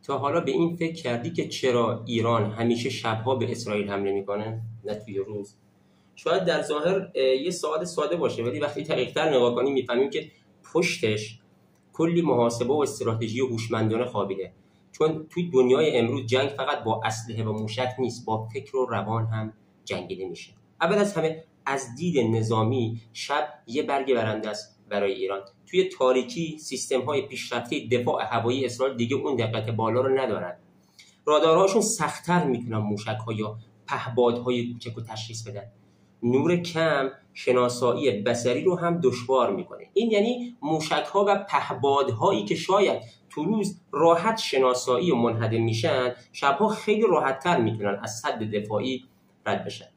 تا حالا به این فکر کردی که چرا ایران همیشه شبها به اسرائیل حمله میکنه نه توی روز؟ شاید در ظاهر یه ساده باشه، ولی وقتی دقیق‌تر نگاه کنیم میفهمیم که پشتش کلی محاسبه و استراتژی و هوشمندانه خوابیده. چون توی دنیای امروز جنگ فقط با اسلحه و موشک نیست، با فکر و روان هم جنگیده میشه. اول از همه از دید نظامی شب یه برگ برنده است برای ایران. توی تاریکی سیستم‌های پیشرفته دفاع هوایی اسرائیل دیگه اون دقت بالا رو ندارن. رادارهاشون سخت‌تر میتونن موشک‌ها یا پهپادهای کوچک رو تشخیص بدن. نور کم شناسایی بصری رو هم دشوار میکنه. این یعنی موشک‌ها و پهپادهایی که شاید تو روز راحت شناسایی و منهدم میشن، شبها خیلی راحت‌تر میتونن از سد دفاعی رد بشن.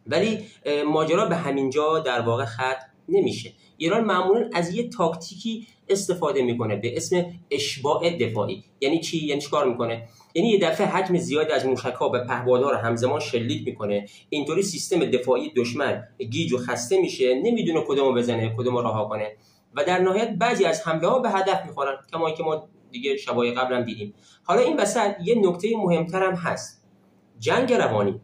ولی ماجرا به همینجا در واقع ختم نمیشه. ایران معمولا از یه تاکتیکی استفاده میکنه به اسم اشباع دفاعی. یعنی چی؟ یعنی چیکار میکنه؟ یعنی یه دفعه حجم زیادی از موشک‌ها به پهپادها رو همزمان شلیک میکنه. اینطوری سیستم دفاعی دشمن گیج و خسته میشه، نمیدونه کدومو بزنه، کدومو رها کنه و در نهایت بعضی از حمله‌ها به هدف میخورن، کما که ما دیگه شبای قبل هم دیدیم. حالا این وسط یه نکته مهمتر هم هست. جنگ روانی.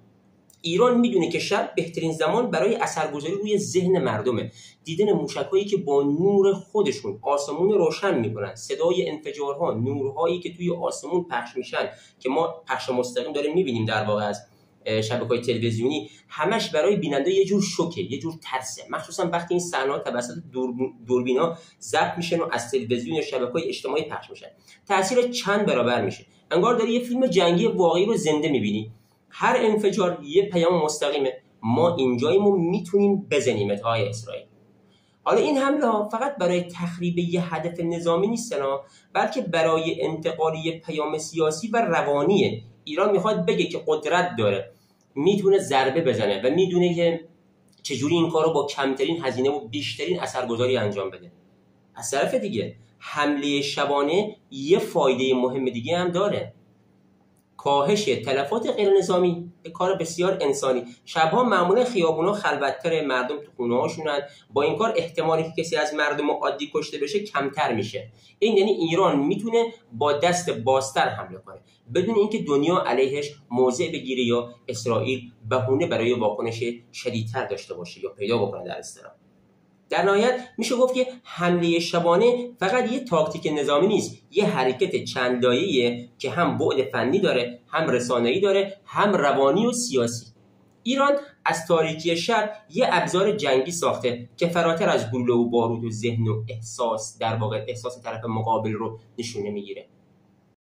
ایران میدونه که شب بهترین زمان برای اثرگذاری روی ذهن مردمه. دیدن موشک‌هایی که با نور خودشون آسمون روشن میکنن، صدای انفجارها، نورهایی که توی آسمون پخش میشن که ما پخش مستقیم داریم میبینیم در واقع از شبکه‌های تلویزیونی، همش برای بیننده یه جور شوکه، یه جور ترسه. مخصوصا وقتی این صحنه‌ها توسط دوربینا ضبط میشن و از تلویزیون یا شبکه‌های اجتماعی پخش میشن، تاثیر چند برابر میشه. انگار داری یه فیلم جنگی واقعی رو زنده میبینی. هر انفجار یه پیام مستقیمه، ما اینجاییم و میتونیم بزنیمت آقای اسرائیل. حالا این حمله ها فقط برای تخریب یه هدف نظامی نیستن، بلکه برای انتقال یه پیام سیاسی و روانیه. ایران میخواد بگه که قدرت داره، میتونه ضربه بزنه و میدونه که چجوری این کارو با کمترین هزینه و بیشترین اثرگذاری انجام بده. از طرف دیگه حمله شبانه یه فایده مهم دیگه هم داره، کاهش تلفات غیر نظامی، کار بسیار انسانی. شبها معمولا خیابونا خلوت‌تره، مردم تو خونه‌هاشونن، با این کار احتمالی که کسی از مردم عادی کشته بشه کمتر میشه. این یعنی ایران میتونه با دست بازتر حمله کنه بدون اینکه دنیا علیهش موضع بگیره یا اسرائیل بهونه برای واکنش شدیدتر داشته باشه یا پیدا بکنه در اصطلاح. در نهایت میشه گفت که حمله شبانه فقط یه تاکتیک نظامی نیست، یه حرکت چند لایه‌ایه که هم بعد فنی داره، هم رسانه‌ای داره، هم روانی و سیاسی. ایران از تاریکی شب یه ابزار جنگی ساخته که فراتر از گلوله و بارود و ذهن و احساس، در واقع احساس طرف مقابل رو نشونه میگیره.